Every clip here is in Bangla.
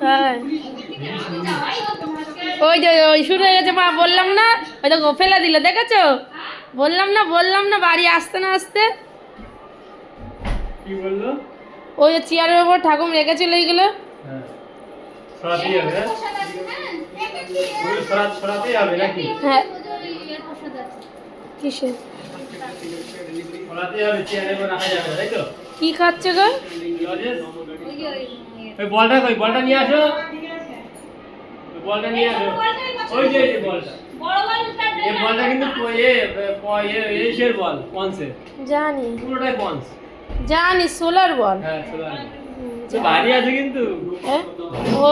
তাই ওই যে ওই শুরু হয়ে গেছে মা, বললাম না, ওই তো ফেলে দিল, দেখেছো? বললাম না বাড়ি আসতে না আসতে। কি বললো? ওই যে চেয়ারের উপর ঠাকুর রেখেছিল এইগুলো। হ্যাঁ সরাতেই হবে। সরাতেই হবে নাকি? হ্যাঁ কিসের সরাতেই হবে, চেয়ারে রাখা যাবে না, তাই তো? কি খাচ্ছে গো? ওই বলটা কই? বলটা নিয়ে আসো, বলটা নিয়ে আসো। ওই যে এই বলটা, এই বলটা কিন্তু এসের বল, পন্সের। জানি পুরোটাই পন্স। জানি সোলার বল। হ্যাঁ সোলার। তো ভারী আছে কিন্তু। হ্যাঁ ও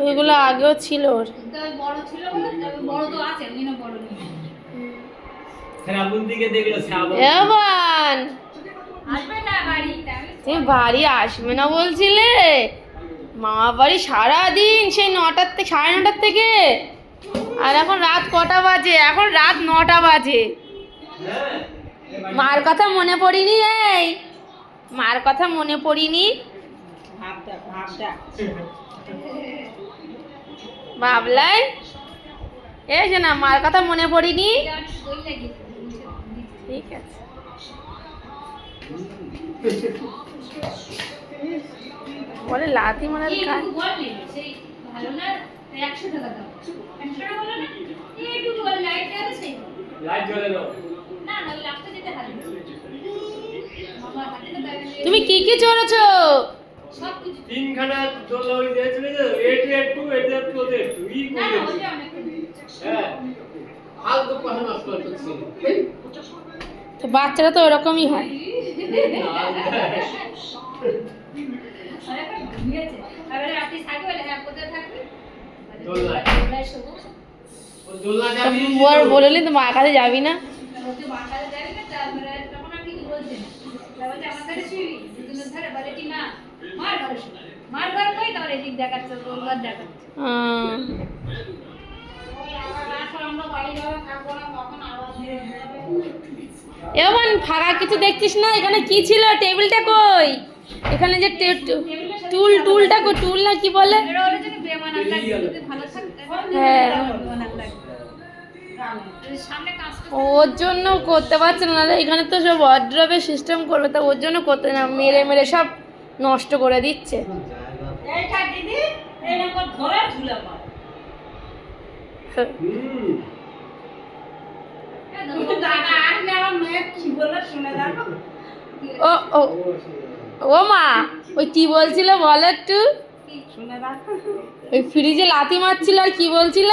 ওইগুলো আগেও ছিল ওর। বড় ছিল বলে বড় তো আছে, আমি না বড় নেই। শ্রাবণ দিকে দেখলো, শ্রাবণ এবান আসবে না বাড়িতে? তুমি বাড়ি আসবে না বলছিলে? মামা বাড়ি সারাদিন সেই 9টার থেকে 9:30 থেকে, আর এখন রাত কটা বাজে? এখন রাত 9টা বাজে। মার কথা মনে পড়িনি? এই মার কথা মনে পড়িনি? ভাবলাই এই যে না, মার কথা মনে পড়িনি? ঠিক আছে বলে লাথি মারার কাজ। সেই ভালো না, 100 টাকা দাও। 100 টাকা বলো না, এইটুকু বল লাইট আছে সেই। লাইট জ্বলে দাও। না না, ওই লাইটটা দিতে হবে। মামা হাতে তো দাও। তুমি কি কি চড়েছো? সব কিছু। তিনখানা দোল ওই দিয়েছিল যে একটু ওদের একটু ই না করে। না, ওটা অনেক। হ্যাঁ হাল তো পাহাড় মাছ করতেছি। তো বাচ্চারা তো ওরকমই হয়। আরে ঘুমিয়েছে। আরে রাতে থাকবে বলে, হ্যাঁ কোথায় থাকবে? দোলনায়। দোলনায় শোবো। ও দোলনা যাবি? বললি তো মার কাছে যাবি না? ওতে বাঁকালে যাবে না, তারপরে তখন আর কিছু বলছে না। তারপরে আমার ধারে শুবি, দুজনের ধারে বলে কি না, মার ঘরে শুবি। মার ঘর কই, তারপরে এদিক দেখাচ্ছে, ওর ঘর দেখাচ্ছে। এখন আমরা বাড়ি যাবো, থাকবো না, কখন আওয়াজ দিয়ে এমন ফাঁকা কিছু দেখছিস না? এখানে কি ছিল? টেবিলটা কই? এখানে যে টুলটা কই? টুল না কি বলে? ওর যদি বেমানান লাগে, যদি ভালো থাকতে হ্যাঁ বেমানান লাগে। সামনে কাজ ওর জন্য করতে পারছে না, নাহলে এখানে তো সব ওয়ার্ড্রবের সিস্টেম করবে, তা ওর জন্য করতে না, মেরে মেরে সব নষ্ট করে দিচ্ছে। এইটা দিদি এরকম ধরে ঝুলে পড়ে। দাদা আসলে আমার মেয়ে কি বলে শুনে দেখো। ও ও ও মা, ওই কি বলছিল বলো একটু? শুনে দেখো। ওই ফ্রিজে লাথি মারছিল, আর কি বলছিল?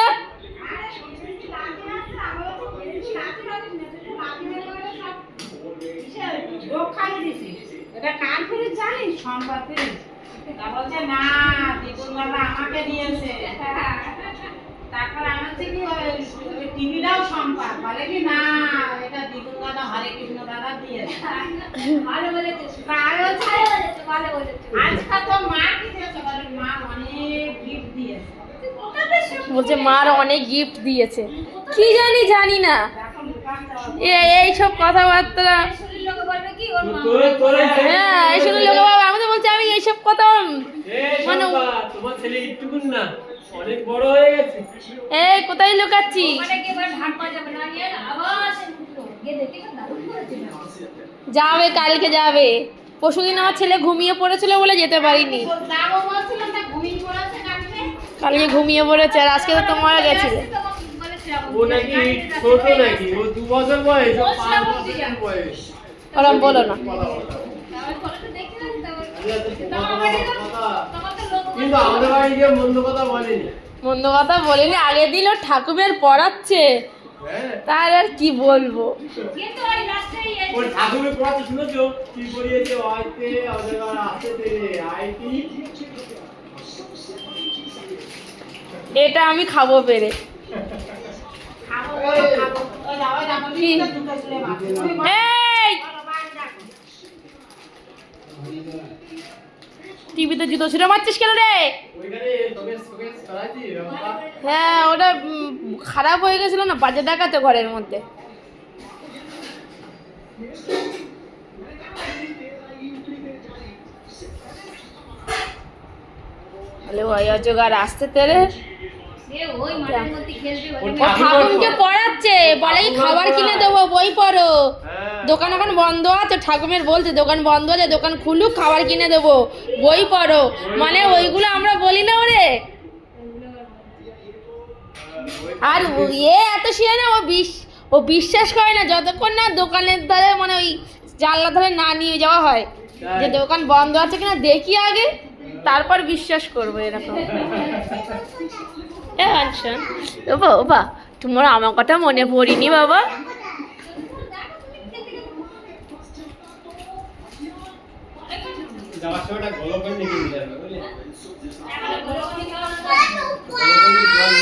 এটা কার ফ্রিজ জানিস? সম্পদ ফ্রিজ। তা বলছে না, দ্বিগুণ বাবা আমাকে দিয়েছে। তারপর আমার থেকে ওই টিভিটাও সম্পদ, বলে কি না এটা দ্বিগুণ দাদা হরে কৃষ্ণ দাদা দিয়েছে। ভালো বলেছে, ভালো বলেছে। আজকাল তো মা কি দিয়েছে, বলে মা অনেক গিফট দিয়েছে। বলছে মার অনেক গিফট দিয়েছে, কি জানি না। এইসব কথাবার্তা, হ্যাঁ এই শুনে লোক বাবা, আমি তো বলছি আমি এইসব কথা মানে তোমার ছেলে একটুকুন না, অনেক বড় হয়ে গেছে। এই কোথায় লুকাচ্ছি? যাবে কালকে যাবে, পরশুদিন আমার ছেলে ঘুমিয়ে পড়েছিল বলে যেতে পারিনি। কালকে ঘুমিয়ে পড়েছে, আর আজকে তো তোমরা গেছিলে। ও নাকি ছোট নাকি, ও 2 বছর বয়স, ও 5 বছর বয়স। ওরম বলো না। কিন্তু আমাদের বাড়ি গিয়ে মন্দ কথা বলেনি। মন্দ কথা বলিনি, আগের দিন ওর ঠাকুরের পড়াচ্ছে, তার আর কি বলবো। ওর ঠাকুরের পড়াতে শুনেছো কি পড়িয়েছে? আইতে অজগর আসতে আইটি। এটা আমি খাবো পেরে। এই টিভিতে জুতো ছুঁড়ে মারছিস কেন রে? হ্যাঁ ওটা খারাপ হয়ে গেছিল না, বাজে দেখাতে ঘরের মধ্যে। বলে ওই অজগার আসতে তেরে ওর ও ঠাকুর ঠাকুমকে বলতো। পড়াচ্ছে, বলে কি ঠাকুর খাবার বলতো। কিনে দেবো, বই পড়ো। হ্যাঁ। দোকান এখন বন্ধ আছে, ঠাকুমের বলছে দোকান বন্ধ আছে, দোকান খুলুক, খাবার কিনে দেবো, বই পড়ো। মানে ওইগুলো আমরা বলি না ওরে। আর এত শিয়া না, ও বিশ্বাস করে না যতক্ষণ না দোকানের ধারে মানে ওই জানলার ধারে না নিয়ে যাওয়া হয়, যে দোকান বন্ধ আছে কিনা দেখি আগে, তারপর বিশ্বাস করবো এরকম। বাবা তোমার আমার কথা মনে পড়িনি বাবা। যাওয়ার সময় একটা গোলকন্ডি কিনতে হবে, বুঝলি? গোলকন্ডি জল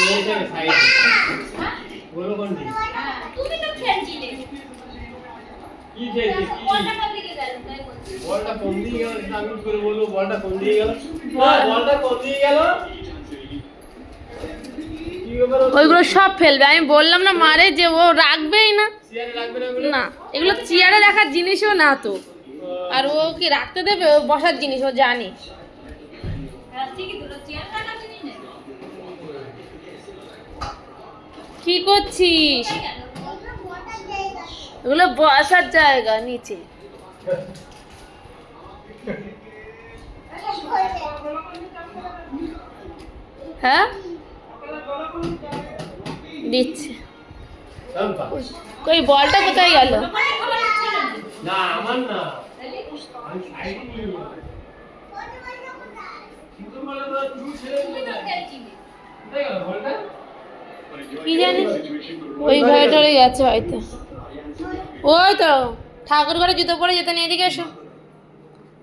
নিয়ে যাবে সাইডে। গোলকন্ডি। কি খেয়েছিস? কি? বলটা কোন দিকে গেল? আমি কি করে বলবো বলটা কোন দিকে গেল? বলটা কোন দিকে গেল? কি ব্যাপার হচ্ছে? ওইগুলো সব ফেলবে, আমি বললাম না মারে যে ও রাখবেই না। চেয়ারে রাখবে না ওগুলো? না এগুলো চেয়ারে রাখার জিনিসও না তো, আর ও কি রাখতে দেবে? ও বসার জিনিস, ও জানি। কি করছিস? এগুলো বসার জায়গা নিচে। হ্যাঁ দিচ্ছে। চম্পা। কই বলটা কোথায় গেল? না আমার না, আমি সাইডে নিয়ে যাবো। কিন্তু বলে তো তুই ছেড়ে দিলে না। কোথায় গেল বলটা? কি জানি ওই ঘরে টরে গেছে হয়তো। ওই তো ঠাকুর ঘরে জুতো পরে যেতে নেই, এদিকে এসো,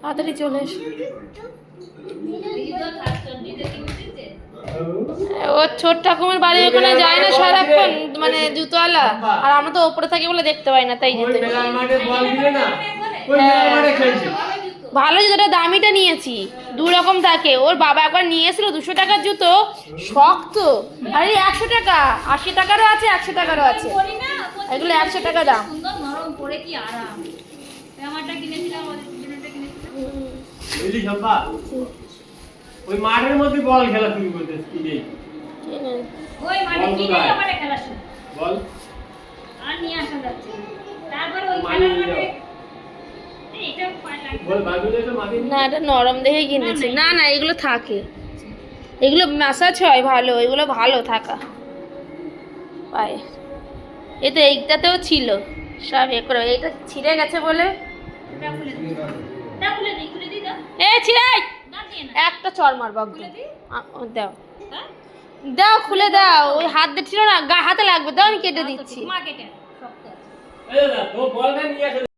তাড়াতাড়ি চলে এসো। ও ছোট ঠাকুমের বাড়ি ওখানে যায় না সারাক্ষণ, মানে জুতোওয়ালা, আর আমরা তো ওপরে থাকি বলে দেখতে পাই না, তাই ওই যেতে। মেলার মাঠে বল দিলে না, ওই মেলার মাঠে খেলছি। ভালো জুতোটা দামিটা নিয়েছি, দু রকম থাকে। ওর বাবা একবার নিয়ে এসেছিল 200 টাকার জুতো, শক্ত। আরে 100 টাকা, 80 টাকারও আছে, 100 টাকারও আছে। এগুলো 100 টাকা দাম। বুঝলি চম্পা? ওই মাঠের মধ্যে বল খেলা শুরু করতে কি নেই বল বল বাজুলে তো মাটি না এটা নরম দেখে কিনেছি। না না এগুলো থাকে, এগুলো ম্যাসাজ হয় ভালো, এগুলো ভালো থাকা পায়ে। এই তো এইটাতেও ছিল সব এ করে, এইটা ছিঁড়ে গেছে বলে। এ ছিঁড়াই একটা চর মার বাবু, দাও দাও খুলে দাও। ওই হাত দিয়ে ছিল না, হাতে লাগবে, দাও আমি কেটে দিচ্ছি। এই দাদা তো বলটা নিয়ে আসো।